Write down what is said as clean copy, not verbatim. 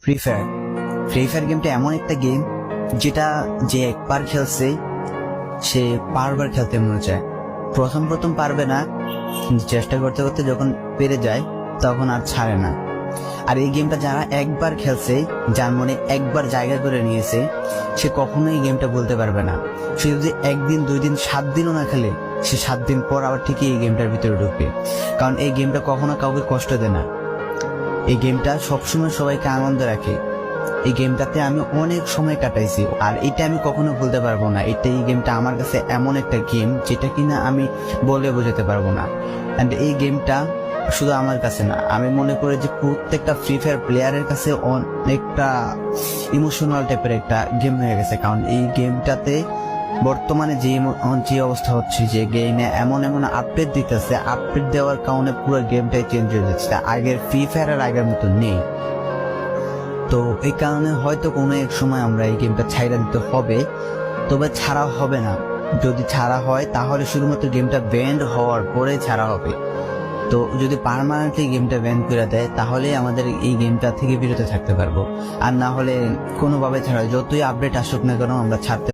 Free fire. Free fire গেমটা এমন একটা গেম যেটা যে একবার খেলছে সে বারবার খেলতে মনে চায়। প্রথম প্রথম পারবে না, চেষ্টা করতে করতে যখন পেরে যায় তখন আর ছাড়ে না। আর এই গেমটা যারা একবার খেলছে, যার মনে একবার জায়গা করে নিয়েছে, সে কখনোই এই গেমটা বলতে পারবে না। সে যদি একদিন 2 দিন 7 দিনও না খেলে, সে 7 দিন পর আবার ঠিকই এই গেমটার ভিতরে ঢুকবে। কারণ এই গেমটা কখনো কাউকে কষ্ট দেয় না। এই গেমটা সবসময় সবাইকে আনন্দ রাখে। এই গেমটাতে আমি অনেক সময় কাটাইছি, আর এটা আমি কখনো ভুলতে পারবো না। এই গেমটা আমার কাছে এমন একটা গেম যেটা কিনা আমি বলে বোঝাতে পারবো না। অ্যান্ড এই গেমটা শুধু আমার কাছে না, আমি মনে করি যে প্রত্যেকটা ফ্রি ফায়ার প্লেয়ারের কাছে অনেকটা ইমোশনাল টাইপের একটা গেম হয়ে গেছে। কারণ এই গেমটাতে বর্তমানে যে অবস্থা হচ্ছে, যে গেমে এমন এমন আপডেট দিতেছে, আপডেট দেওয়ার কারণে পুরো গেমটাই চেঞ্জ হয়ে যাচ্ছে। আগের ফ্রি ফায়ার আর আগের মতো নেই। তো এই কারণে হয়তো কোনো এক সময় আমরা এই গেমটা ছাইড়া দিতে হবে, তবে ছাড়া হবে না। যদি ছাড়া হয় তাহলে শুধুমাত্র গেমটা ব্যান্ড হওয়ার পরে ছাড়া হবে। তো যদি পার্মানেন্টলি গেমটা ব্যান করে দেয় তাহলে আমাদের এই গেমটা থেকে বিরত থাকতে পারবো, আর না হলে কোনোভাবে ছাড়া যতই আপডেট আসুক না কেন আমরা ছাড়তে